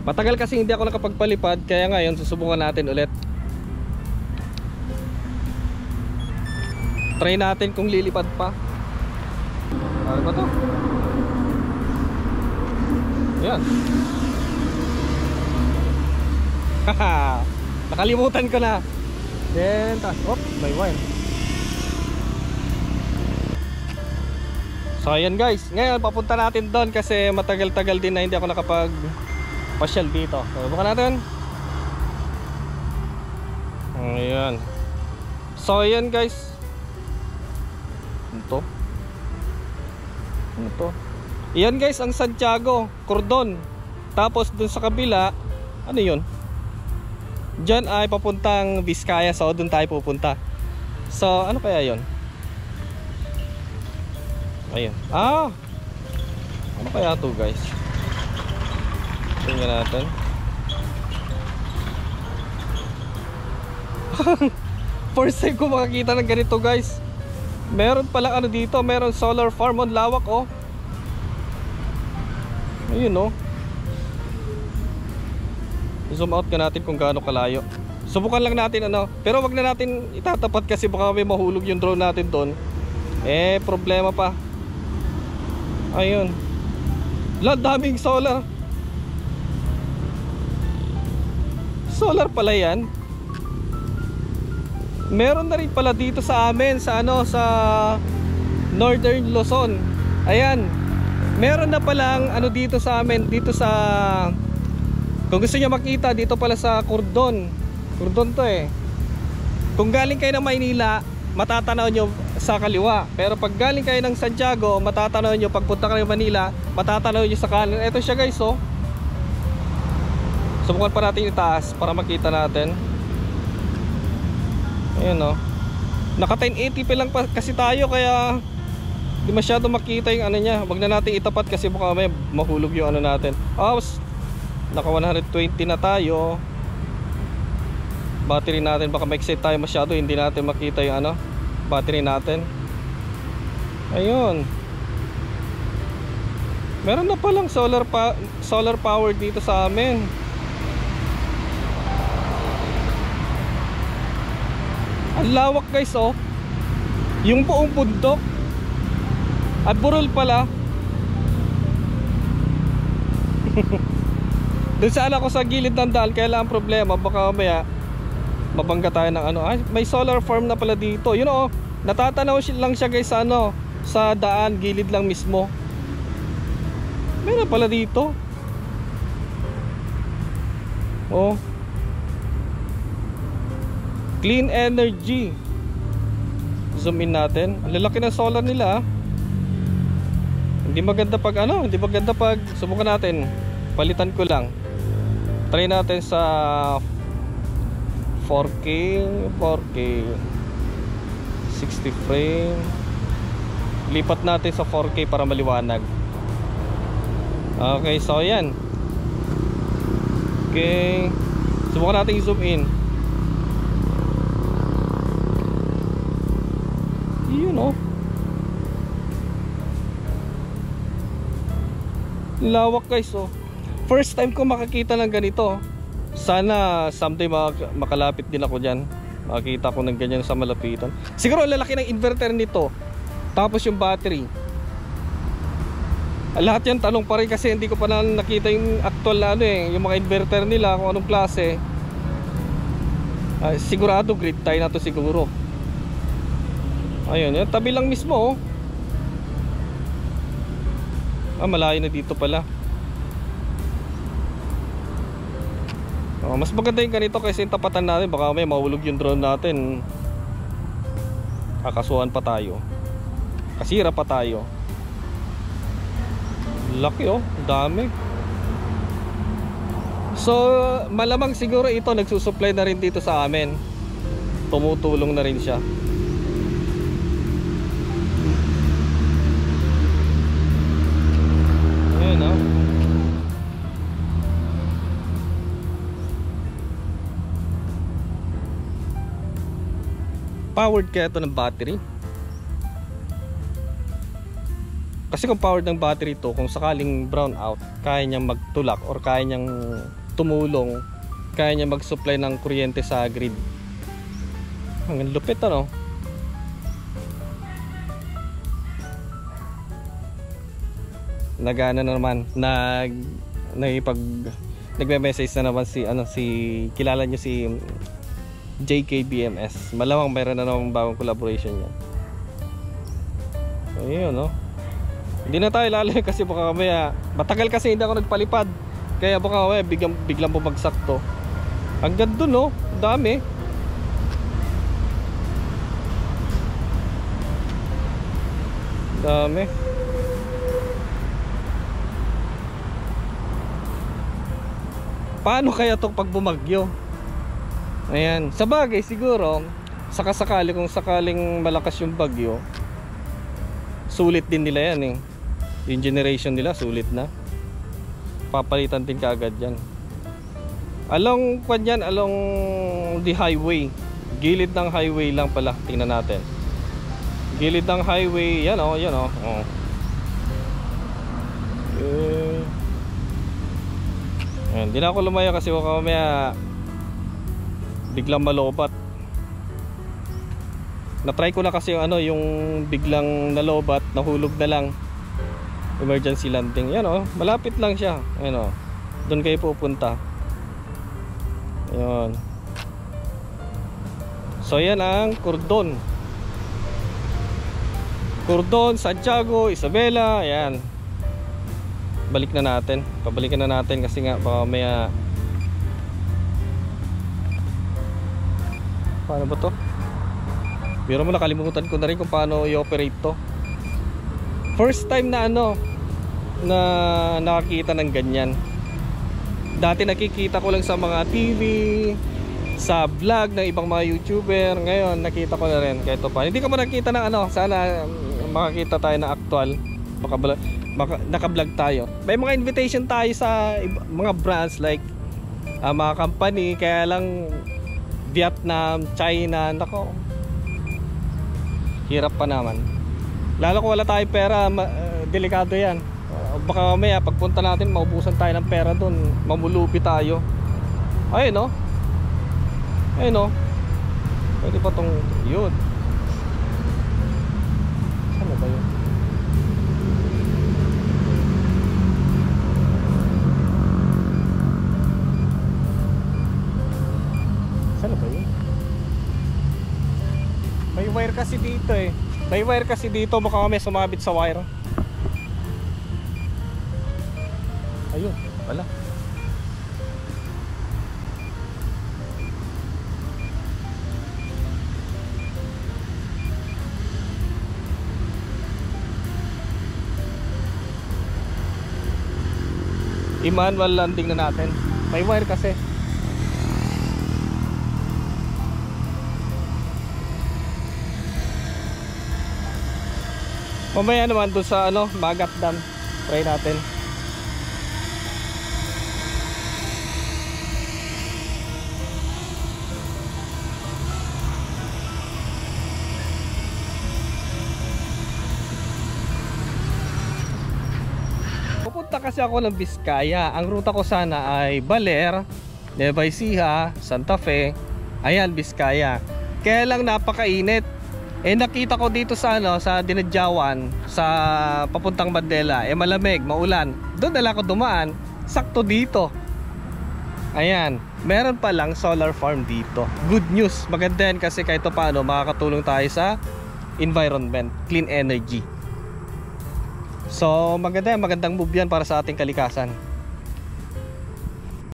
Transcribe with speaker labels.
Speaker 1: Matagal kasi hindi ako nakapagpalipad, kaya ngayon susubukan natin ulit. Try natin kung lilipad pa. Ano ba to? Yan. Haha, nakalimutan ko na. Then, oh, may wine. So ayan guys, ngayon papunta natin doon kasi matagal-tagal din na hindi ako nakapag-pasyal dito. So bukan natin. Ayan. So ayan guys. Ito. Ito. Ayan guys, ang Santiago, Cordon. Tapos dun sa kabila, ano yun? Diyan ay papuntang Vizcaya, so dun tayo pupunta. So ano kaya yun? Ayun. Ano kaya to guys? Tingnan natin. First time ko makakita ng ganito guys. Meron pala ano dito, meron solar farm on lawak oh. Ayun oh. Zoom out ka natin kung gaano kalayo. Subukan lang natin ano. Pero wag na natin itatapat kasi baka may mahulog yung drone natin doon. Eh problema pa. Ayun. Daming solar. Solar pala yan. Meron na rin pala dito sa amin sa ano, sa Northern Luzon. Ayan. Meron na palang ano dito sa amin, dito sa, kung gusto niyo makita, dito pala sa Cordon. Cordon to eh. Kung galing kayo ng Maynila, matatanaw nyo sa kaliwa. Pero pag galing kayo ng Santiago, matatanaw nyo, pagpunta kayo ng Manila, matatanaw nyo sa kanan. Ito siya guys oh. Subukan pa natin itaas para makita natin. Ayan oh. Naka 1080p lang pa kasi tayo, kaya di masyado makita yung ano niya. Wag na natin itapat kasi baka may mahulog yung ano natin. Naka 120 na tayo. Battery natin, baka ma-excite tayo masyado, hindi natin makita yung ano, battery natin. Ayun. Meron na palang solar power dito sa amin. Ang lawak guys oh. Yung buong bundok at burol pala. Doon sana ako sa gilid ng daan, kaya lang ang problema baka mamaya mabangga tayo ng ano. Ay, may solar farm na pala dito. Yun oh, natatanaw lang siya guys sa ano, sa daan, gilid lang mismo. Meron pala dito. Oh. Clean energy. Zoom in natin. Ang lalaki ng solar nila. Hindi maganda pag ano, hindi maganda pag subukan natin. Palitan ko lang. Try natin sa 4K 60 frame. Lipat natin sa 4K para maliwanag. Okay, so yan. Okay. Subukan natin i-zoom in. Yun oh. Lawak guys oh. First time ko makakita ng ganito. Sana someday makalapit din ako dyan. Makakita ko ng ganyan sa malapitan. Siguro lalaki ng inverter nito. Tapos yung battery. Lahat yan tanong pa rin kasi hindi ko pa nakita yung actual na ano eh, yung mga inverter nila kung anong klase. Sigurado grid tie na to siguro. Ayun, yung tabi lang mismo oh. Malayo na dito pala. Mas maganda yung ganito kasi yung tapatan natin, baka may mahulog yung drone natin. Kakasuhan pa tayo. Kasira pa tayo. Laki oh, dami. So malamang siguro ito nagsusupply na rin dito sa amin. Tumutulong na rin siya. Ayun oh. Powered kaya ito ng battery. Kasi kung powered ng battery to, kung sakaling brown out, kaya niyang magtulak or kaya niyang tumulong, kaya niyang mag-supply ng kuryente sa grid. Ang lupit ano. Nagana na naman, nagme-message na naman si kilala niyo si JKBMS. Malamang mayroon na naman bagong collaboration niya. Ayun no. Hindi na tayo lalo kasi baka mamaya, matagal kasi hindi ako nagpalipad. Kaya baka mamaya biglang bumagsak to. Hanggang dun no, dami. Dami. Paano kaya to pag bumagyo? Ayan, sa bagay siguro, sakasakali kung sakaling malakas yung bagyo, sulit din nila yan eh. Yung generation nila sulit na. Papalitan din kaagad yan. Along the highway. Gilid ng highway lang pala. Tingnan natin. Gilid ng highway. Yan o, yan o. Hindi na ako lumaya kasi baka mamaya biglang malobat. Na-try ko na kasi yung biglang nalobat, nahulog na lang. Emergency landing. Yan o, malapit lang siya. Ayan o, doon kayo pupunta. Ayan. So yan ang Cordon, Santiago, Isabela. Ayan. Balik na natin. Pabalikan na natin kasi nga baka may paano ba to? Pero mo nakalimutan ko na rin kung paano i-operate to. First time na na nakakita ng ganyan. Dati nakikita ko lang sa mga TV, sa vlog ng ibang mga YouTuber. Ngayon nakita ko na rin kahit pa. Hindi ko pa nakita ng sana makakita tayo ng actual. Naka-vlog tayo. May mga invitation tayo sa mga brands like mga company, kaya lang Vietnam, China, nako. Hirap pa naman. Lalo kung wala tayong pera, delikado yan. Baka mamaya pagpunta natin maubusan tayo ng pera doon, mamulupi tayo. Ayun no. Ayun no. Pwede pa tong yun. Saan ba yun? Saan ba yun? May wire kasi dito eh. May wire kasi dito, baka may sumabit sa wire. Ayun, wala. I-manual landing na natin. May wire kasi. Mamaya naman doon sa Magat Dam, try natin. Pupunta kasi ako ng Vizcaya. Ang ruta ko sana ay Baler, Nueva Ecija, Santa Fe. Ayan, Vizcaya. Kaya lang napakainit. Nakita ko dito sa sa Dinadjawan, sa papuntang Mandela, malamig, maulan. Doon na lang ako dumaan, sakto dito. Ayan, meron pa lang solar farm dito. Good news, maganda yan kasi kahit paano makakatulong tayo sa environment, clean energy. So maganda yan, magandang move yan para sa ating kalikasan.